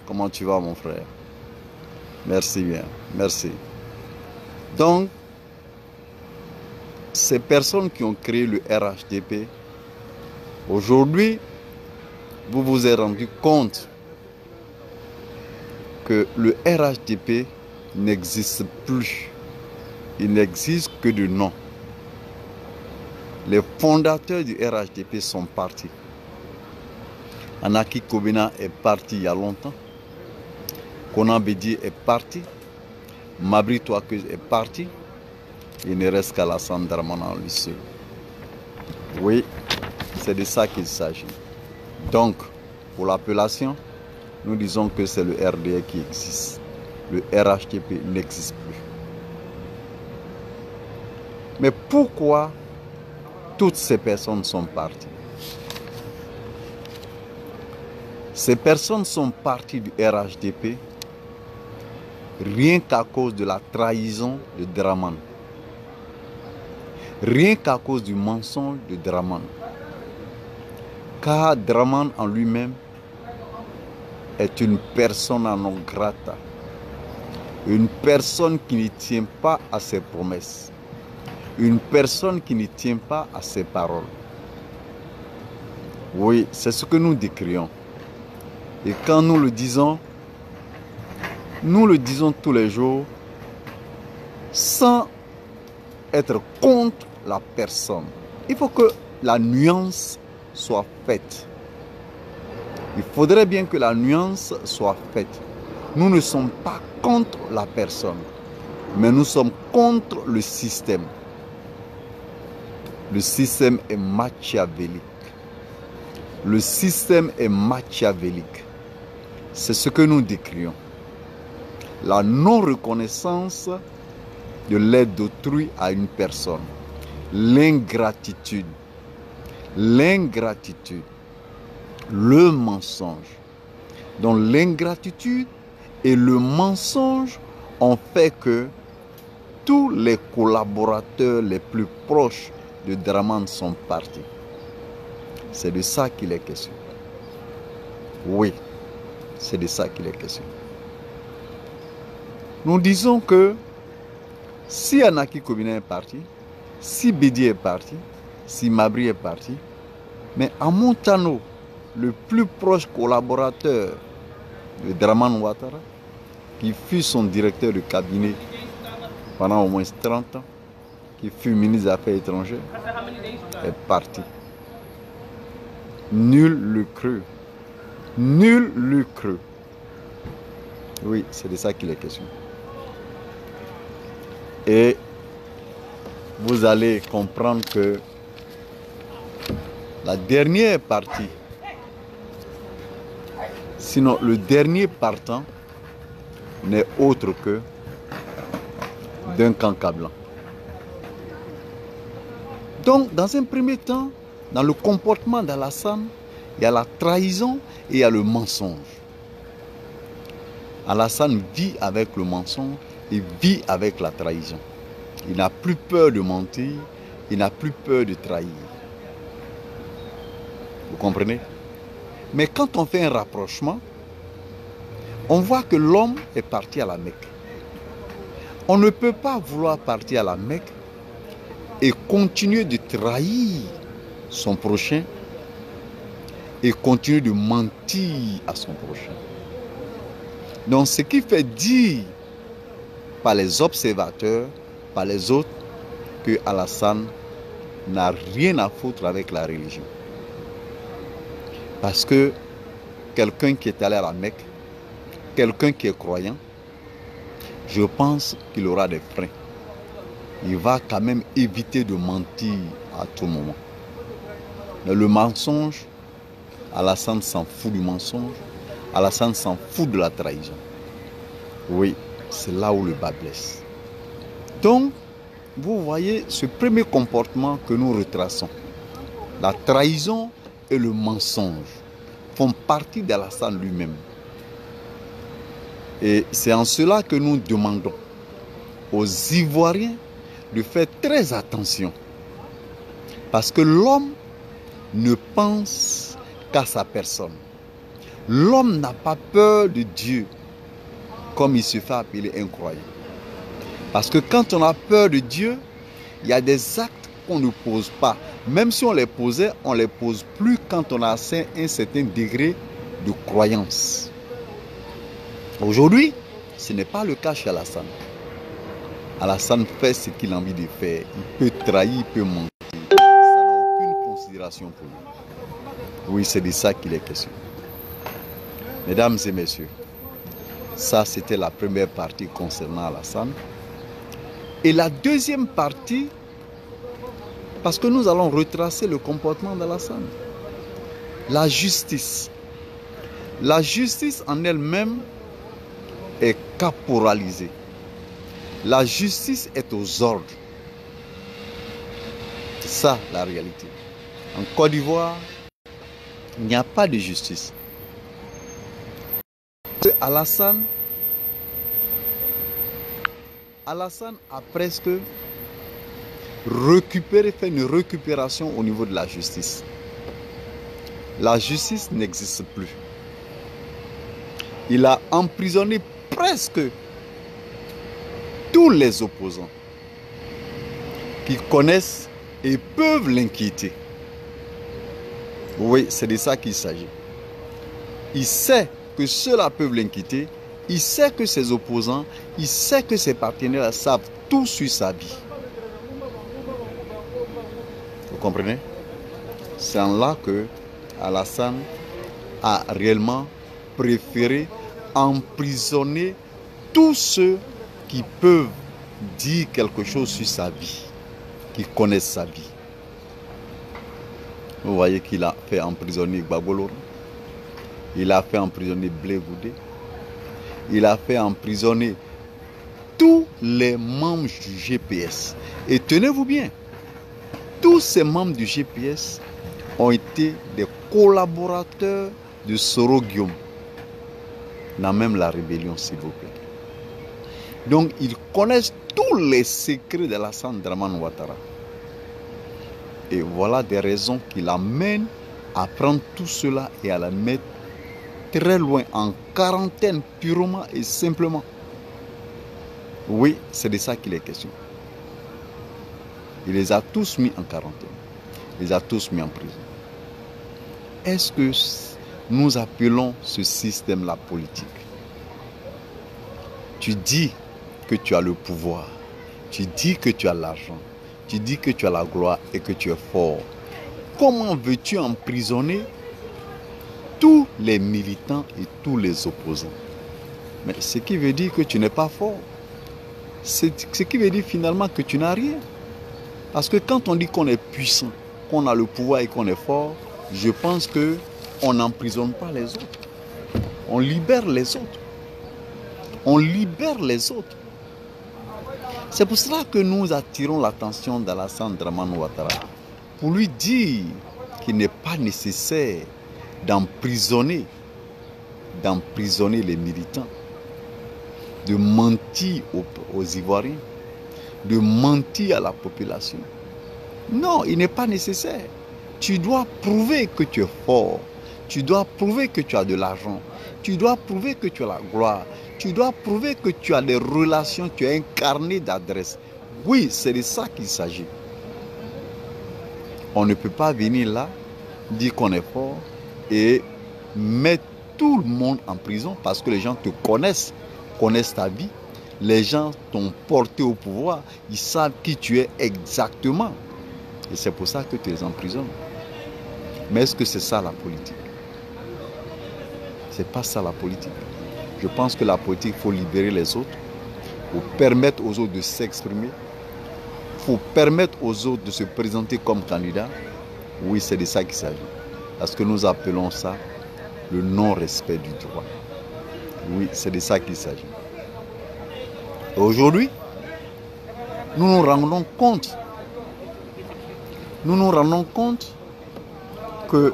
Comment tu vas, mon frère? Merci bien, merci. Donc, ces personnes qui ont créé le RHDP, aujourd'hui, vous vous êtes rendu compte que le RHDP n'existe plus. Il n'existe que de nom. Les fondateurs du RHDP sont partis. Anaki Kobina est parti il y a longtemps. Konan Bédié est parti. Mabri Touakeuse est parti. Il ne reste qu'Alassane Dramane en lui seul. Oui, c'est de ça qu'il s'agit. Donc, pour l'appellation, nous disons que c'est le RDA qui existe. Le RHDP n'existe plus. Mais pourquoi toutes ces personnes sont parties? Ces personnes sont parties du RHDP rien qu'à cause de la trahison de Dramane. Rien qu'à cause du mensonge de Dramane. Car Dramane en lui-même est une persona non grata. Une personne qui ne tient pas à ses promesses. Une personne qui ne tient pas à ses paroles. Oui, c'est ce que nous décrions. Et quand nous le disons tous les jours sans être contre la personne. Il faut que la nuance soit faite. Il faudrait bien que la nuance soit faite. Nous ne sommes pas contre la personne, mais nous sommes contre le système. Le système est machiavélique. Le système est machiavélique. C'est ce que nous décrions. La non-reconnaissance de l'aide d'autrui à une personne. L'ingratitude. L'ingratitude. Le mensonge. Donc l'ingratitude et le mensonge ont fait que tous les collaborateurs les plus proches de Dramane sont partis. C'est de ça qu'il est question. Oui, c'est de ça qu'il est question. Nous disons que si Anaki Kobina est parti, si Bédié est parti, si Mabri est parti, mais Amontano, le plus proche collaborateur de Dramane Ouattara, qui fut son directeur de cabinet pendant au moins 30 ans, qui fut ministre des Affaires étrangères, est parti. Nul le crut. Nul le crut. Oui, c'est de ça qu'il est question. Et vous allez comprendre que la dernière partie, sinon le dernier partant, n'est autre que d'un canca blanc. Donc, dans un premier temps, dans le comportement d'Alassane, il y a la trahison et il y a le mensonge. Alassane vit avec le mensonge et vit avec la trahison. Il n'a plus peur de mentir, il n'a plus peur de trahir. Vous comprenez? Mais quand on fait un rapprochement, on voit que l'homme est parti à la Mecque. On ne peut pas vouloir partir à la Mecque et continuer de trahir son prochain et continuer de mentir à son prochain. Donc ce qui fait dire par les observateurs, par les autres, que Alassane n'a rien à foutre avec la religion. Parce que quelqu'un qui est allé à la Mecque, quelqu'un qui est croyant, je pense qu'il aura des freins. Il va quand même éviter de mentir à tout moment. Mais le mensonge, Alassane s'en fout du mensonge, Alassane s'en fout de la trahison. Oui, c'est là où le bas blesse. Donc, vous voyez ce premier comportement que nous retraçons. La trahison et le mensonge font partie d'Alassane lui-même. Et c'est en cela que nous demandons aux Ivoiriens de faire très attention. Parce que l'homme ne pense qu'à sa personne. L'homme n'a pas peur de Dieu comme il se fait appeler un croyant. Parce que quand on a peur de Dieu, il y a des actes qu'on ne pose pas. Même si on les posait, on ne les pose plus quand on a atteint un certain degré de croyance. Aujourd'hui, ce n'est pas le cas chez Alassane. Alassane fait ce qu'il a envie de faire. Il peut trahir, il peut mentir. Ça n'a aucune considération pour lui. Oui, c'est de ça qu'il est question. Mesdames et messieurs, ça c'était la première partie concernant Alassane. Et la deuxième partie, parce que nous allons retracer le comportement d'Alassane. La justice. La justice en elle-même est caporalisée. La justice est aux ordres. C'est ça la réalité. En Côte d'Ivoire, il n'y a pas de justice. Alassane a presque fait une récupération au niveau de la justice. La justice n'existe plus. Il a emprisonné presque tous les opposants qui connaissent et peuvent l'inquiéter. Oui, c'est de ça qu'il s'agit. Il sait que ceux-là peuvent l'inquiéter. Il sait que ses opposants, il sait que ses partenaires savent tout sur sa vie. Vous comprenez? C'est en là que Alassane a réellement préféré emprisonner tous ceux qui peuvent dire quelque chose sur sa vie, qui connaissent sa vie. Vous voyez qu'il a fait emprisonner Gbagbo, il a fait emprisonner Blé Goudé, il a fait emprisonner tous les membres du GPS. Et tenez-vous bien, tous ces membres du GPS ont été des collaborateurs de Soro Guillaume, dans même la rébellion, s'il vous plaît. Donc, ils connaissent tous les secrets de Alassane Dramane Ouattara. Et voilà des raisons qui l'amènent à prendre tout cela et à la mettre très loin, en quarantaine, purement et simplement. Oui, c'est de ça qu'il est question. Il les a tous mis en quarantaine. Il les a tous mis en prison. Est-ce que nous appelons ce système-là politique? Tu dis que tu as le pouvoir, tu dis que tu as l'argent, tu dis que tu as la gloire et que tu es fort. Comment veux-tu emprisonner tous les militants et tous les opposants? Mais ce qui veut dire que tu n'es pas fort. Ce qui veut dire finalement que tu n'as rien. Parce que quand on dit qu'on est puissant, qu'on a le pouvoir et qu'on est fort, je pense qu'on n'emprisonne pas les autres. On libère les autres. On libère les autres. C'est pour cela que nous attirons l'attention d'Alassane Dramane Ouattara pour lui dire qu'il n'est pas nécessaire d'emprisonner les militants, de mentir aux Ivoiriens, de mentir à la population. Non, il n'est pas nécessaire. Tu dois prouver que tu es fort. Tu dois prouver que tu as de l'argent. Tu dois prouver que tu as la gloire. Tu dois prouver que tu as des relations, tu as un carnet d'adresses. Oui, c'est de ça qu'il s'agit. On ne peut pas venir là, dire qu'on est fort et mettre tout le monde en prison parce que les gens te connaissent ta vie. Les gens t'ont porté au pouvoir, ils savent qui tu es exactement. Et c'est pour ça que tu les emprisonnes. Mais est-ce que c'est ça la politique? C'est pas ça la politique. Je pense que la politique, il faut libérer les autres, il faut permettre aux autres de s'exprimer, il faut permettre aux autres de se présenter comme candidats. Oui, c'est de ça qu'il s'agit. Parce que nous appelons ça le non-respect du droit. Oui, c'est de ça qu'il s'agit. Aujourd'hui, nous nous rendons compte que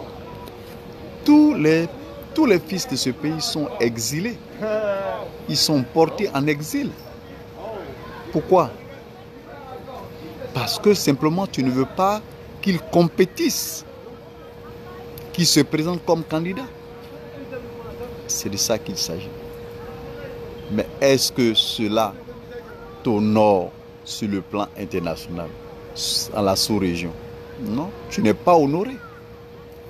tous les fils de ce pays sont exilés. Ils sont portés en exil. Pourquoi? Parce que simplement tu ne veux pas qu'ils compétissent, qu'ils se présentent comme candidats. C'est de ça qu'il s'agit. Mais est-ce que cela t'honore sur le plan international, à la sous-région? Non, tu n'es pas honoré.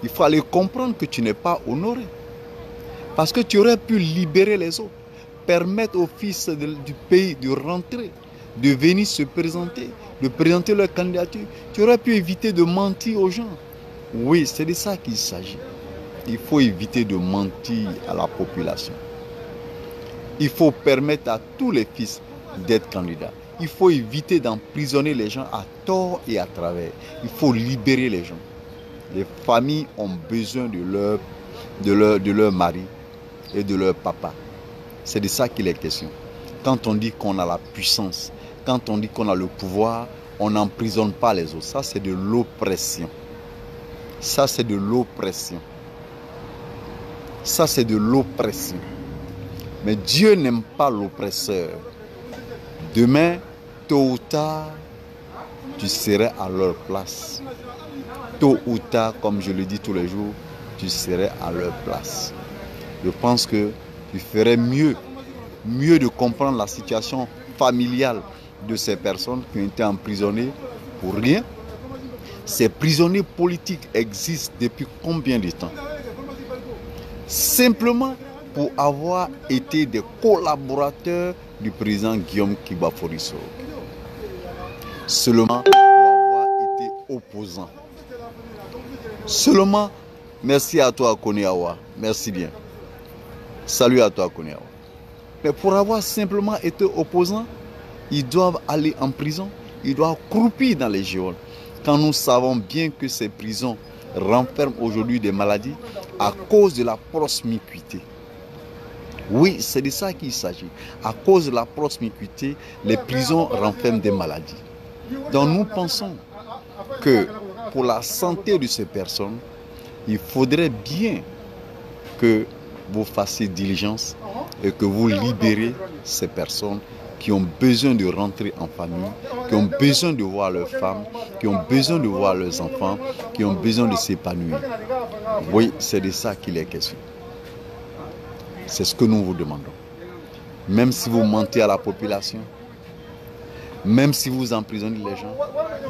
Il faut aller comprendre que tu n'es pas honoré. Parce que tu aurais pu libérer les autres, permettre aux fils du pays de rentrer, de venir se présenter, de présenter leur candidature. Tu aurais pu éviter de mentir aux gens. Oui, c'est de ça qu'il s'agit. Il faut éviter de mentir à la population. Il faut permettre à tous les fils d'être candidats. Il faut éviter d'emprisonner les gens à tort et à travers. Il faut libérer les gens. Les familles ont besoin de leur mari et de leur papa. C'est de ça qu'il est question. Quand on dit qu'on a la puissance, quand on dit qu'on a le pouvoir, on n'emprisonne pas les autres. Ça, c'est de l'oppression. Ça, c'est de l'oppression. Ça, c'est de l'oppression. Mais Dieu n'aime pas l'oppresseur. Demain, tôt ou tard, tu serais à leur place. Tôt ou tard, comme je le dis tous les jours, tu serais à leur place. Je pense que tu ferais mieux de comprendre la situation familiale de ces personnes qui ont été emprisonnées pour rien. Ces prisonniers politiques existent depuis combien de temps? Simplement pour avoir été des collaborateurs du président Guillaume Kiba Foriso. Seulement pour avoir été opposant. Seulement, merci à toi Koniawa, merci bien. Salut à toi Koniawa. Mais pour avoir simplement été opposant, ils doivent aller en prison, ils doivent croupir dans les geôles. Quand nous savons bien que ces prisons renferment aujourd'hui des maladies à cause de la promiscuité. Oui, c'est de ça qu'il s'agit. À cause de la promiscuité, les prisons renferment des maladies. Donc nous pensons que pour la santé de ces personnes, il faudrait bien que vous fassiez diligence et que vous libérez ces personnes qui ont besoin de rentrer en famille, qui ont besoin de voir leurs femmes, qui ont besoin de voir leurs enfants, qui ont besoin de s'épanouir. Oui, c'est de ça qu'il est question. C'est ce que nous vous demandons. Même si vous mentez à la population, même si vous emprisonnez les gens,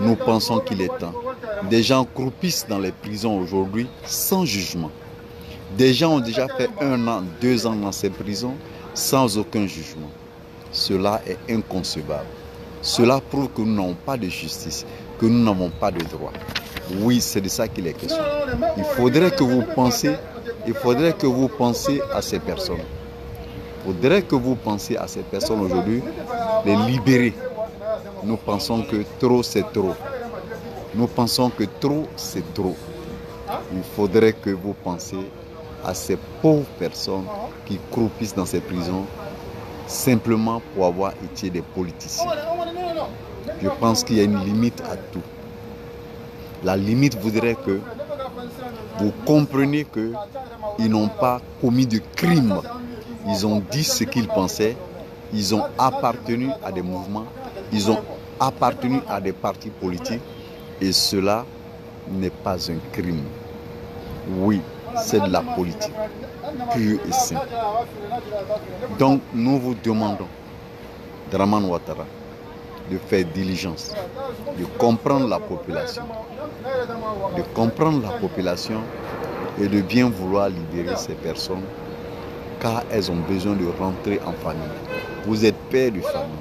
nous pensons qu'il est temps. Des gens croupissent dans les prisons aujourd'hui sans jugement. Des gens ont déjà fait 1 an, 2 ans dans ces prisons sans aucun jugement. Cela est inconcevable. Cela prouve que nous n'avons pas de justice, que nous n'avons pas de droit. Oui, c'est de ça qu'il est question. Il faudrait que vous pensiez à ces personnes. Il faudrait que vous pensiez à ces personnes aujourd'hui, les libérer. Nous pensons que trop, c'est trop. Nous pensons que trop, c'est trop. Il faudrait que vous pensiez à ces pauvres personnes qui croupissent dans ces prisons simplement pour avoir été des politiciens. Je pense qu'il y a une limite à tout. La limite voudrait que vous compreniez qu'ils n'ont pas commis de crime. Ils ont dit ce qu'ils pensaient. Ils ont appartenu à des mouvements. Ils ont appartenu à des partis politiques. Et cela n'est pas un crime. Oui, c'est de la politique, pure et simple. Donc, nous vous demandons, Dramane Ouattara, de faire diligence, de comprendre la population, et de bien vouloir libérer ces personnes, car elles ont besoin de rentrer en famille. Vous êtes père de famille,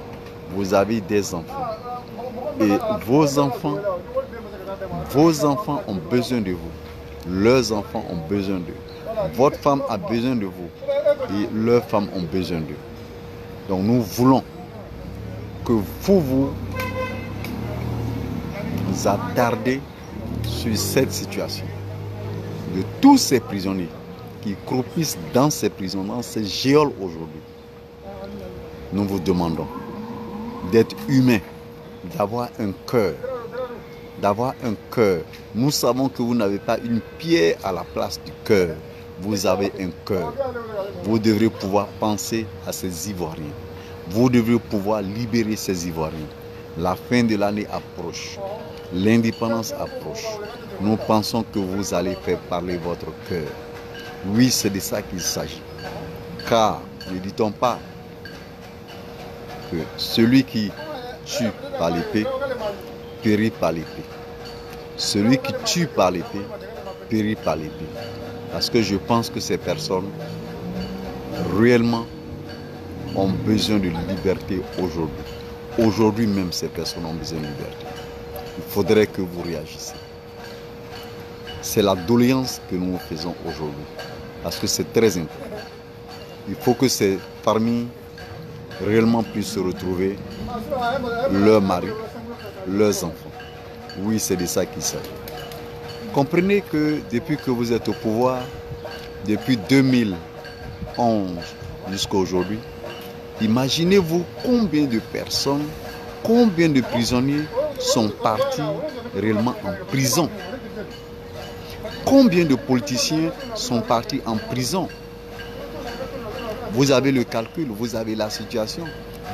vous avez des enfants, et vos enfants ont besoin de vous. Leurs enfants ont besoin d'eux. Votre femme a besoin de vous. Et leurs femmes ont besoin d'eux. Donc nous voulons que vous attardez sur cette situation. De tous ces prisonniers qui croupissent dans ces prisons, dans ces geôles aujourd'hui. Nous vous demandons d'être humains, d'avoir un cœur. Nous savons que vous n'avez pas une pierre à la place du cœur. Vous avez un cœur. Vous devrez pouvoir penser à ces Ivoiriens. Vous devrez pouvoir libérer ces Ivoiriens. La fin de l'année approche. L'indépendance approche. Nous pensons que vous allez faire parler votre cœur. Oui, c'est de ça qu'il s'agit. Car ne dit-on pas que celui qui tue par l'épée périt par l'épée. Celui qui tue par l'épée périt par l'épée. Parce que je pense que ces personnes réellement ont besoin de liberté aujourd'hui. Aujourd'hui même, ces personnes ont besoin de liberté. Il faudrait que vous réagissiez. C'est la doléance que nous faisons aujourd'hui. Parce que c'est très important. Il faut que ces familles réellement puissent se retrouver, leurs maris, leurs enfants. Oui, c'est de ça qu'il s'agit. Comprenez que depuis que vous êtes au pouvoir, depuis 2011 jusqu'à aujourd'hui, imaginez-vous combien de personnes, combien de prisonniers sont partis réellement en prison. Combien de politiciens sont partis en prison? Vous avez le calcul, vous avez la situation.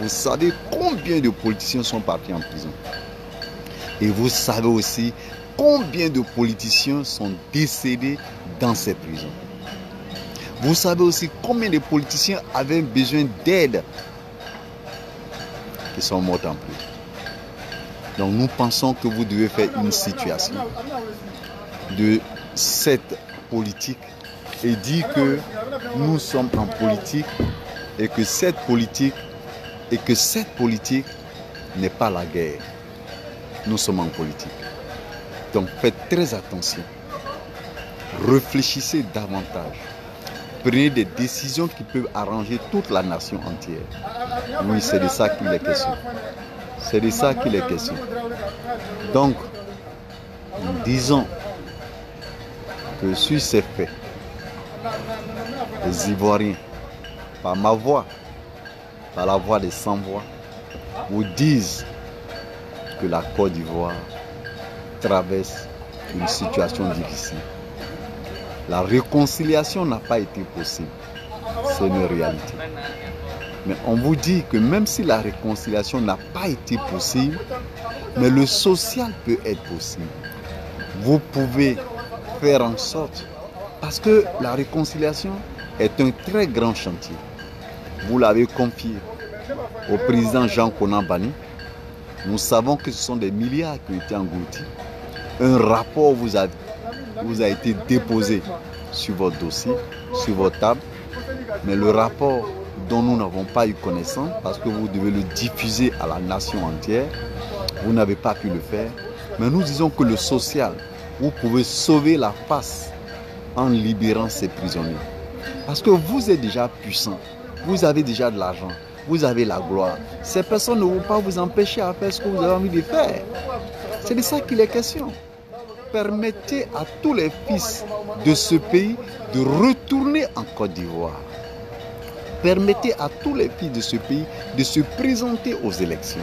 Vous savez combien de politiciens sont partis en prison. Et vous savez aussi combien de politiciens sont décédés dans ces prisons. Vous savez aussi combien de politiciens avaient besoin d'aide qui sont morts en prison. Donc nous pensons que vous devez faire une situation de cette politique et dire que nous sommes en politique et que cette politique n'est pas la guerre. Nous sommes en politique. Donc faites très attention. Réfléchissez davantage. Prenez des décisions qui peuvent arranger toute la nation entière. Oui, c'est de ça qu'il est question. C'est de ça qu'il est question. Donc, nous disons que sur ces faits, les Ivoiriens, par ma voix, par la voix des sans-voix, vous disent que la Côte d'Ivoire traverse une situation difficile. La réconciliation n'a pas été possible. C'est une réalité. Mais on vous dit que même si la réconciliation n'a pas été possible, mais le social peut être possible. Vous pouvez faire en sorte, parce que la réconciliation est un très grand chantier. Vous l'avez confié au président Jean Konan Banny. Nous savons que ce sont des milliards qui ont été engloutis. Un rapport vous a été déposé sur votre dossier, sur votre table. Mais le rapport dont nous n'avons pas eu connaissance, parce que vous devez le diffuser à la nation entière, vous n'avez pas pu le faire. Mais nous disons que le social, vous pouvez sauver la face en libérant ces prisonniers. Parce que vous êtes déjà puissant, vous avez déjà de l'argent, vous avez la gloire. Ces personnes ne vont pas vous empêcher à faire ce que vous avez envie de faire. C'est de ça qu'il est question. Permettez à tous les fils de ce pays de retourner en Côte d'Ivoire. Permettez à tous les fils de ce pays de se présenter aux élections.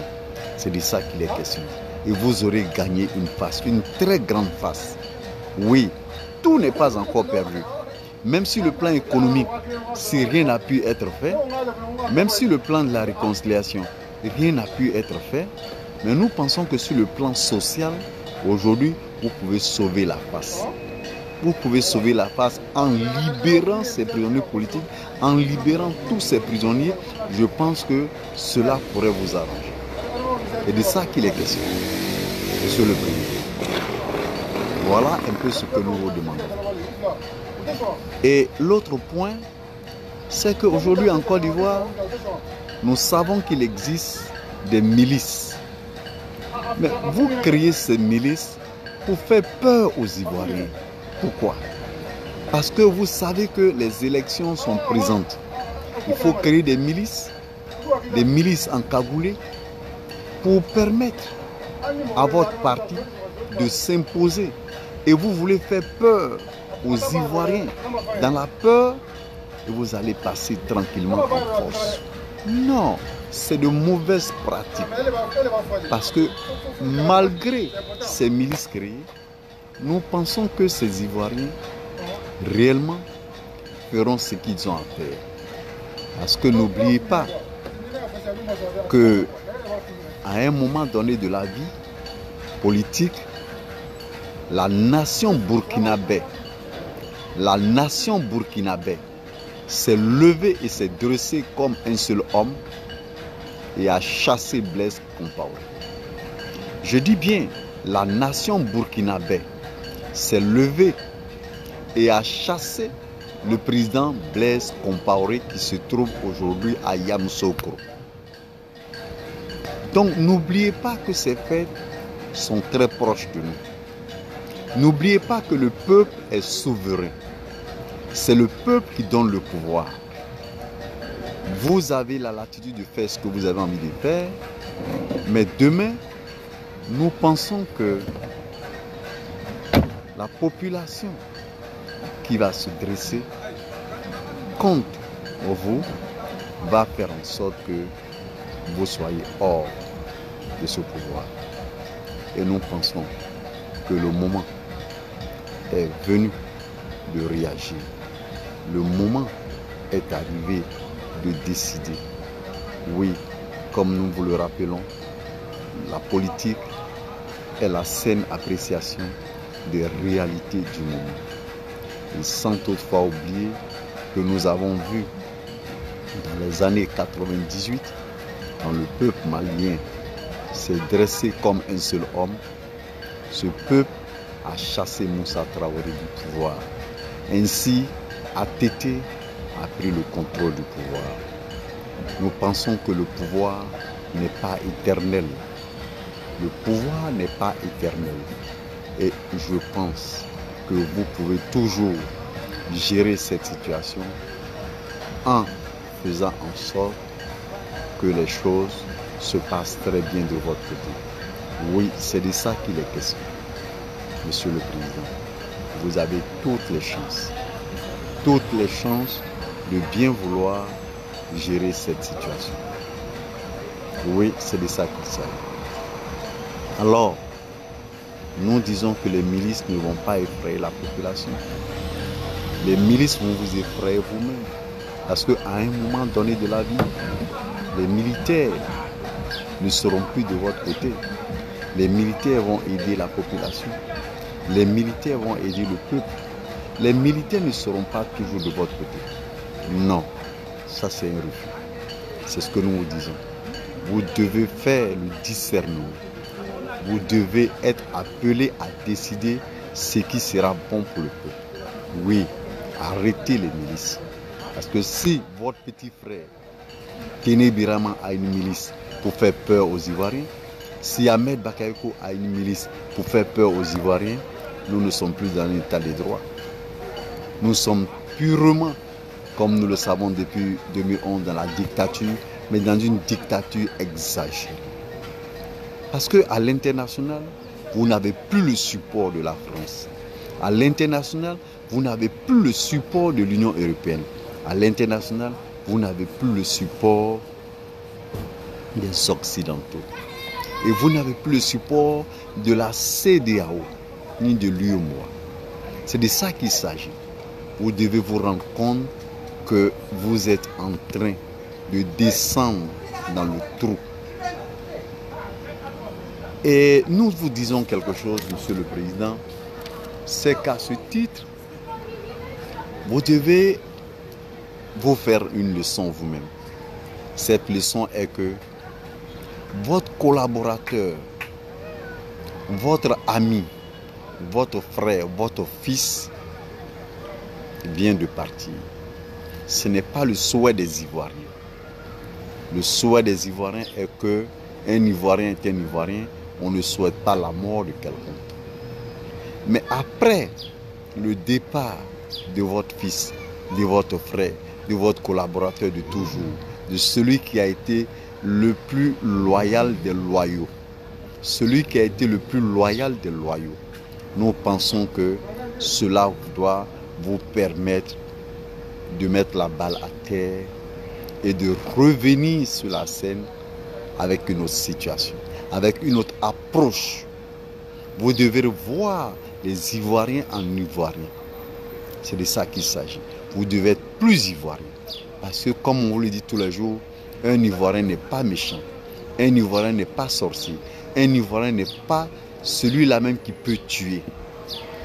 C'est de ça qu'il est question. Et vous aurez gagné une face, une très grande face. Oui, tout n'est pas encore perdu. Même sur le plan économique, si rien n'a pu être fait, même sur le plan de la réconciliation, rien n'a pu être fait, mais nous pensons que sur le plan social, aujourd'hui, vous pouvez sauver la face. Vous pouvez sauver la face en libérant ces prisonniers politiques, en libérant tous ces prisonniers. Je pense que cela pourrait vous arranger. Et de ça qu'il est question, Monsieur le Président. Voilà un peu ce que nous vous demandons. Et l'autre point, c'est qu'aujourd'hui en Côte d'Ivoire, nous savons qu'il existe des milices. Mais vous créez ces milices pour faire peur aux Ivoiriens. Pourquoi? Parce que vous savez que les élections sont présentes. Il faut créer des milices encagoulées pour permettre à votre parti de s'imposer. Et vous voulez faire peur aux Ivoiriens. Dans la peur, vous allez passer tranquillement en force. Non, c'est de mauvaises pratiques. Parce que malgré ces milices créées, nous pensons que ces Ivoiriens réellement feront ce qu'ils ont à faire. Parce que n'oubliez pas que à un moment donné de la vie politique, la nation burkinabé s'est levé et s'est dressé comme un seul homme et a chassé Blaise Compaoré. Je dis bien, la nation burkinabé s'est levée et a chassé le président Blaise Compaoré qui se trouve aujourd'hui à Yamoussoukro. Donc n'oubliez pas que ces faits sont très proches de nous. N'oubliez pas que le peuple est souverain. C'est le peuple qui donne le pouvoir. Vous avez la latitude de faire ce que vous avez envie de faire, mais demain, nous pensons que la population qui va se dresser contre vous va faire en sorte que vous soyez hors de ce pouvoir. Et nous pensons que le moment est venu de réagir. Le moment est arrivé de décider. Oui, comme nous vous le rappelons, la politique est la saine appréciation des réalités du moment. Et sans toutefois oublier que nous avons vu dans les années 98, quand le peuple malien s'est dressé comme un seul homme, ce peuple a chassé Moussa Traoré du pouvoir. Ainsi, ATT a pris le contrôle du pouvoir. Nous pensons que le pouvoir n'est pas éternel. Le pouvoir n'est pas éternel. Et je pense que vous pouvez toujours gérer cette situation en faisant en sorte que les choses se passent très bien de votre côté. Oui, c'est de ça qu'il est question. Monsieur le Président, vous avez toutes les chances de bien vouloir gérer cette situation. Oui, c'est de ça qu'il s'agit. Alors, nous disons que les milices ne vont pas effrayer la population. Les milices vont vous effrayer vous-même. Parce qu'à un moment donné de la vie, les militaires ne seront plus de votre côté. Les militaires vont aider la population. Les militaires vont aider le peuple. Les militaires ne seront pas toujours de votre côté. Non, ça c'est un refus. C'est ce que nous vous disons. Vous devez faire le discernement. Vous devez être appelé à décider ce qui sera bon pour le peuple. Oui, arrêtez les milices. Parce que si votre petit frère Kéné Birama a une milice pour faire peur aux Ivoiriens, si Ahmed Bakayoko a une milice pour faire peur aux Ivoiriens, nous ne sommes plus dans un état de droit. Nous sommes purement, comme nous le savons depuis 2011, dans la dictature, mais dans une dictature exagérée. Parce qu'à l'international, vous n'avez plus le support de la France. À l'international, vous n'avez plus le support de l'Union européenne. À l'international, vous n'avez plus le support des Occidentaux. Et vous n'avez plus le support de la CEDEAO, ni de l'UEMOA. C'est de ça qu'il s'agit. Vous devez vous rendre compte que vous êtes en train de descendre dans le trou. Et nous vous disons quelque chose, Monsieur le Président, c'est qu'à ce titre, vous devez vous faire une leçon vous-même. Cette leçon est que votre collaborateur, votre ami, votre frère, votre fils vient de partir. Ce n'est pas le souhait des Ivoiriens. Le souhait des Ivoiriens est que un Ivoirien est un Ivoirien. On ne souhaite pas la mort de quelqu'un. Mais après le départ de votre fils, de votre frère, de votre collaborateur de toujours, de celui qui a été le plus loyal des loyaux, celui qui a été le plus loyal des loyaux, nous pensons que cela doit vous permettre de mettre la balle à terre et de revenir sur la scène avec une autre situation, avec une autre approche. Vous devez voir les Ivoiriens en Ivoiriens. C'est de ça qu'il s'agit. Vous devez être plus Ivoirien. Parce que comme on vous le dit tous les jours, un Ivoirien n'est pas méchant. Un Ivoirien n'est pas sorcier. Un Ivoirien n'est pas celui-là même qui peut tuer.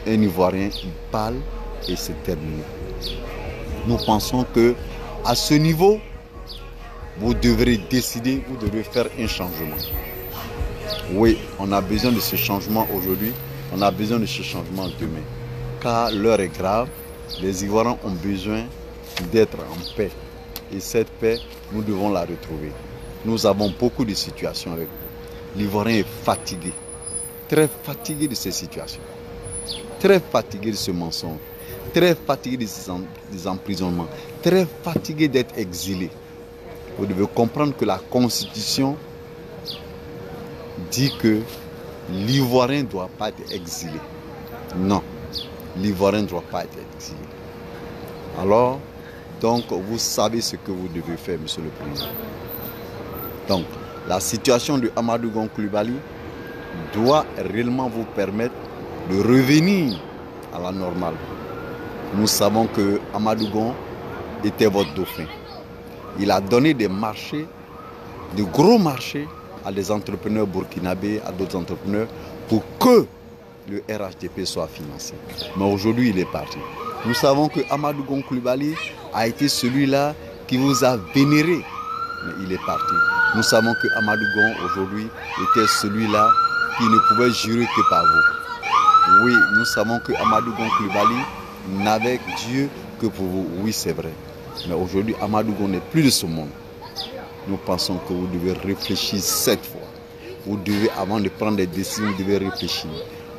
Un Ivoirien, il parle et c'est terminé. Nous pensons que à ce niveau, vous devrez décider, vous devrez faire un changement. Oui, on a besoin de ce changement aujourd'hui, on a besoin de ce changement demain. Car l'heure est grave, les Ivoiriens ont besoin d'être en paix. Et cette paix, nous devons la retrouver. Nous avons beaucoup de situations avec vous. L'Ivoirien est fatigué, très fatigué de ces situations, très fatigué de ce mensonge, très fatigué des emprisonnements, très fatigué d'être exilé. Vous devez comprendre que la Constitution dit que l'Ivoirien ne doit pas être exilé. Non, l'Ivoirien ne doit pas être exilé. Alors, donc, vous savez ce que vous devez faire, Monsieur le Président. Donc, la situation de Amadou Gon Coulibaly doit réellement vous permettre de revenir à la normale. Nous savons que Amadou Gon était votre dauphin. Il a donné des marchés, de gros marchés, à des entrepreneurs burkinabés, à d'autres entrepreneurs, pour que le RHDP soit financé. Mais aujourd'hui, il est parti. Nous savons que Amadou Gon Coulibaly a été celui-là qui vous a vénéré, mais il est parti. Nous savons que Amadou Gon, aujourd'hui, était celui-là qui ne pouvait jurer que par vous. Oui, nous savons que Amadou Gon Coulibaly n'avait Dieu que pour vous. Oui, c'est vrai. Mais aujourd'hui, Amadou Gon n'est plus de ce monde. Nous pensons que vous devez réfléchir 7 fois. Vous devez, avant de prendre des décisions, vous devez réfléchir.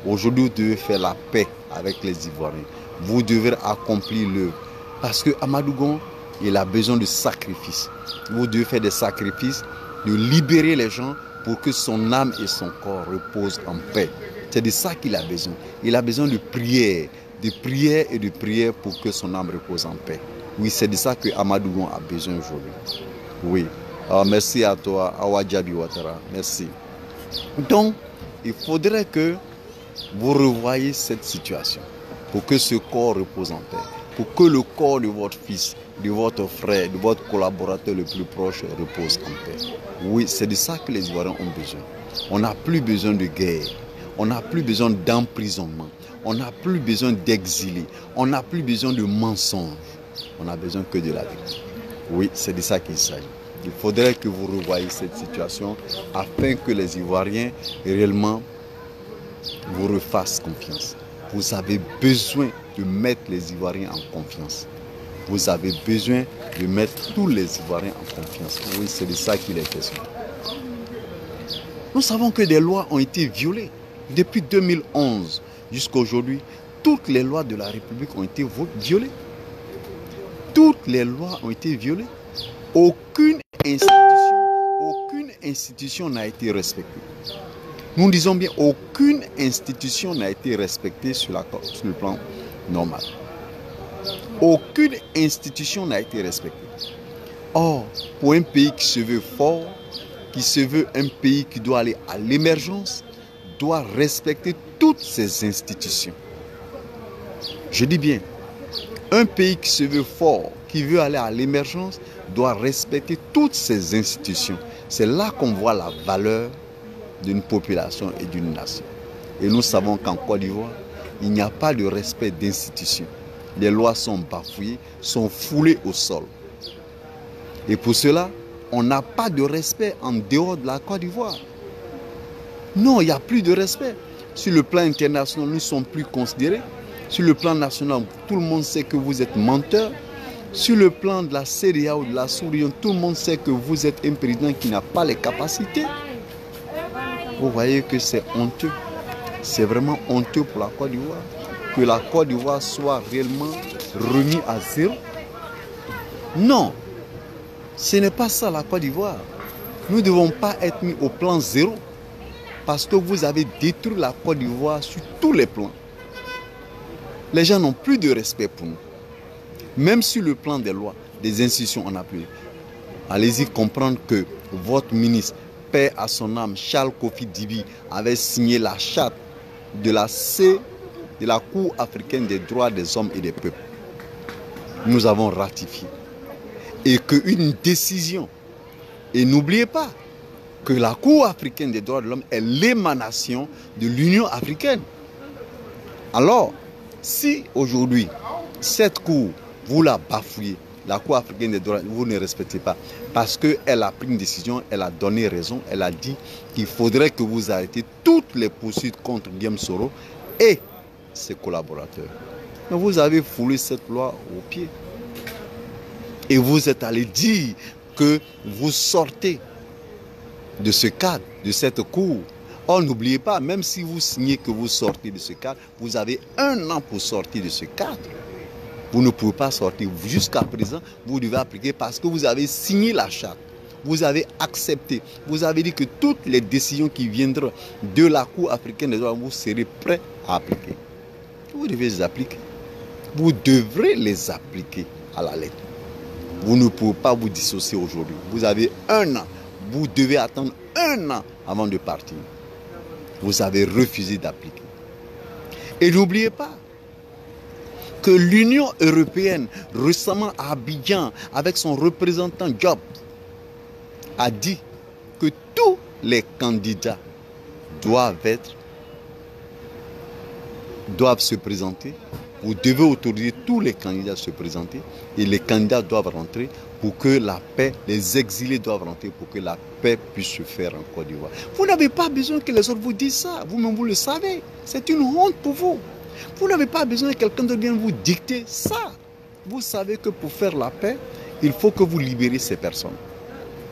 Aujourd'hui, vous devez faire la paix avec les Ivoiriens. Vous devez accomplir l'œuvre. Parce que Amadou Gon, il a besoin de sacrifices. Vous devez faire des sacrifices, de libérer les gens pour que son âme et son corps reposent en paix. C'est de ça qu'il a besoin. Il a besoin de prière et de prière pour que son âme repose en paix. Oui, c'est de ça que Amadou Gon a besoin aujourd'hui. Oui. Alors, merci à toi, Awa Diaby Ouattara. Merci. Donc, il faudrait que vous revoyiez cette situation pour que ce corps repose en paix. Pour que le corps de votre fils, de votre frère, de votre collaborateur le plus proche repose en paix. Oui, c'est de ça que les Ivoiriens ont besoin. On n'a plus besoin de guerre. On n'a plus besoin d'emprisonnement. On n'a plus besoin d'exilés. On n'a plus besoin de mensonges. On n'a besoin que de la vérité. Oui, c'est de ça qu'il s'agit. Il faudrait que vous revoyiez cette situation afin que les Ivoiriens réellement vous refassent confiance. Vous avez besoin de mettre les Ivoiriens en confiance. Vous avez besoin de mettre tous les Ivoiriens en confiance. Oui, c'est de ça qu'il est question. Nous savons que des lois ont été violées. Depuis 2011 jusqu'à aujourd'hui, toutes les lois de la République ont été violées. Toutes les lois ont été violées. Aucune institution n'a été respectée. Nous disons bien, aucune institution n'a été respectée sur le plan normal. Aucune institution n'a été respectée. Or, pour un pays qui se veut fort, qui se veut un pays qui doit aller à l'émergence, doit respecter toutes ces institutions. Je dis bien, un pays qui se veut fort, qui veut aller à l'émergence, doit respecter toutes ces institutions. C'est là qu'on voit la valeur d'une population et d'une nation. Et nous savons qu'en Côte d'Ivoire, il n'y a pas de respect d'institutions. Les lois sont bafouées, sont foulées au sol. Et pour cela, on n'a pas de respect en dehors de la Côte d'Ivoire. Non, il n'y a plus de respect. Sur le plan international, nous ne sommes plus considérés. Sur le plan national, tout le monde sait que vous êtes menteur. Sur le plan de la CEDEAO ou de la sous-région, tout le monde sait que vous êtes un président qui n'a pas les capacités. Vous voyez que c'est honteux. C'est vraiment honteux pour la Côte d'Ivoire. Que la Côte d'Ivoire soit réellement remise à zéro. Non, ce n'est pas ça la Côte d'Ivoire. Nous ne devons pas être mis au plan zéro. Parce que vous avez détruit la Côte d'Ivoire sur tous les plans. Les gens n'ont plus de respect pour nous. Même sur le plan des lois, des institutions, on n'a plus. Allez-y comprendre que votre ministre, paix à son âme, Charles Kofi Dibi, avait signé la charte de la Cour africaine des droits des hommes et des peuples. Nous avons ratifié. Et qu'une décision, et n'oubliez pas que la Cour africaine des droits de l'homme est l'émanation de l'Union africaine. Alors, si aujourd'hui, cette Cour vous la bafouillez. La Cour africaine des droits, vous ne respectez pas. Parce qu'elle a pris une décision, elle a donné raison, elle a dit qu'il faudrait que vous arrêtiez toutes les poursuites contre Guillaume Soro et ses collaborateurs. Mais vous avez foulé cette loi au pied. Et vous êtes allé dire que vous sortez de ce cadre, de cette cour. Or, n'oubliez pas, même si vous signez que vous sortez de ce cadre, vous avez 1 an pour sortir de ce cadre. Vous ne pouvez pas sortir. Jusqu'à présent, vous devez appliquer parce que vous avez signé la charte. Vous avez accepté. Vous avez dit que toutes les décisions qui viendront de la Cour africaine des droits, vous serez prêt à appliquer. Vous devez les appliquer. Vous devrez les appliquer à la lettre. Vous ne pouvez pas vous dissocier aujourd'hui. Vous avez 1 an. Vous devez attendre 1 an avant de partir. Vous avez refusé d'appliquer. Et n'oubliez pas que l'Union européenne, récemment à Abidjan, avec son représentant Job, a dit que tous les candidats doivent se présenter. Vous devez autoriser tous les candidats à se présenter et les candidats doivent rentrer pour que la paix, les exilés doivent rentrer pour que la paix puisse se faire en Côte d'Ivoire. Vous n'avez pas besoin que les autres vous disent ça. Vous-même, vous le savez. C'est une honte pour vous. Vous n'avez pas besoin que quelqu'un de vienne vous dicter ça. Vous savez que pour faire la paix, il faut que vous libérez ces personnes.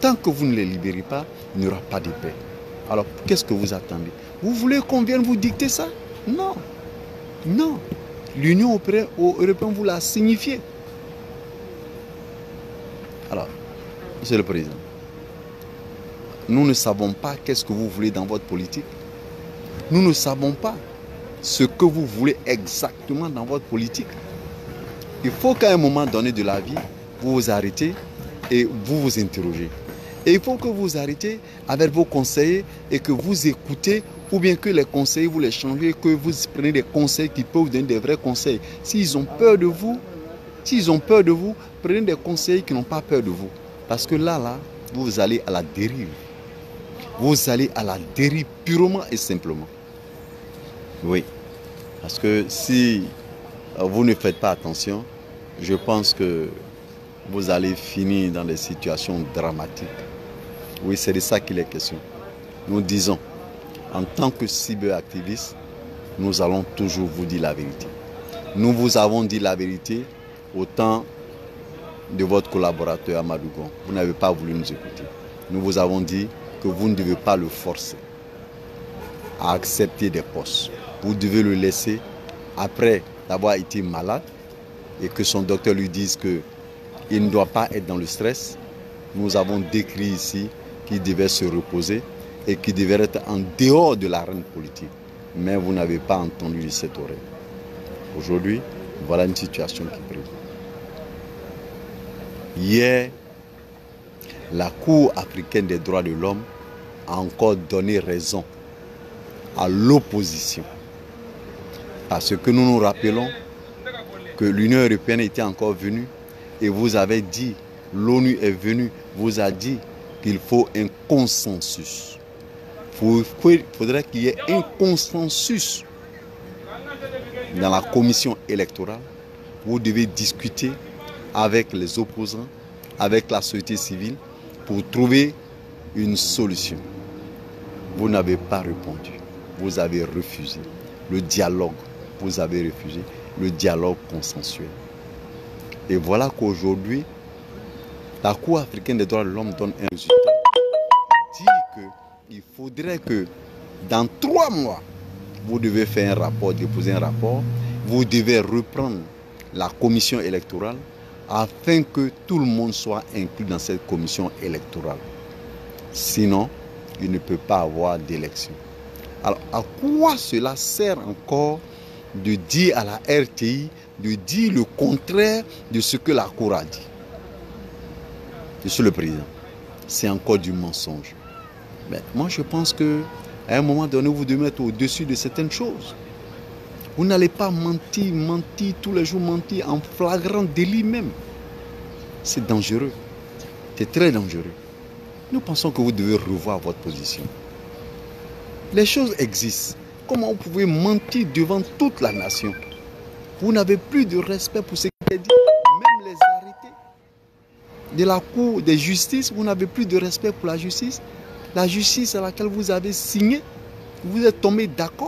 Tant que vous ne les libérez pas, il n'y aura pas de paix. Alors, qu'est-ce que vous attendez? Vous voulez qu'on vienne vous dicter ça? Non. Non. L'Union européenne vous l'a signifié. Alors, Monsieur le Président, nous ne savons pas qu'est-ce que vous voulez dans votre politique. Nous ne savons pas ce que vous voulez exactement dans votre politique. Il faut qu'à un moment donné de la vie, vous vous arrêtez et vous vous interrogez. Et il faut que vous arrêtez avec vos conseillers et que vous écoutez, ou bien que les conseillers vous les changez, que vous prenez des conseils qui peuvent vous donner des vrais conseils. S'ils ont peur de vous, prenez des conseils qui n'ont pas peur de vous. Parce que là, vous allez à la dérive. Vous allez à la dérive purement et simplement. Oui. Parce que si vous ne faites pas attention, je pense que vous allez finir dans des situations dramatiques. Oui, c'est de ça qu'il est question. Nous disons, en tant que cyberactivistes, nous allons toujours vous dire la vérité. Nous vous avons dit la vérité au temps de votre collaborateur Amadou Gon. Vous n'avez pas voulu nous écouter. Nous vous avons dit que vous ne devez pas le forcer à accepter des postes. Vous devez le laisser après d'avoir été malade et que son docteur lui dise qu'il ne doit pas être dans le stress. Nous avons décrit ici qu'il devait se reposer et qu'il devait être en dehors de l'arène politique. Mais vous n'avez pas entendu de cette oreille. Aujourd'hui, voilà une situation qui brille. Hier, la Cour africaine des droits de l'homme a encore donné raison à l'opposition. Parce que nous nous rappelons que l'Union européenne était encore venue et vous avez dit, l'ONU est venue, vous a dit qu'il faut un consensus. Il faudrait qu'il y ait un consensus dans la commission électorale. Vous devez discuter avec les opposants, avec la société civile pour trouver une solution. Vous n'avez pas répondu. Vous avez refusé le dialogue. Vous avez refusé le dialogue consensuel. Et voilà qu'aujourd'hui, la Cour africaine des droits de l'homme donne un résultat. Il dit qu'il faudrait que dans 3 mois, vous devez faire un rapport, déposer un rapport. Vous devez reprendre la commission électorale afin que tout le monde soit inclus dans cette commission électorale. Sinon, il ne peut pas avoir d'élection. Alors, à quoi cela sert encore de dire à la RTI, de dire le contraire de ce que la Cour a dit? Monsieur le Président, c'est encore du mensonge. Mais moi, je pense qu'à un moment donné, vous devez mettre au-dessus de certaines choses. Vous n'allez pas mentir tous les jours, mentir en flagrant délit même. C'est dangereux. C'est très dangereux. Nous pensons que vous devez revoir votre position. Les choses existent. Comment vous pouvez mentir devant toute la nation? Vous n'avez plus de respect pour ce qui est dit. Même de la Cour de justice, vous n'avez plus de respect pour la justice. La justice à laquelle vous avez signé, vous êtes tombé d'accord.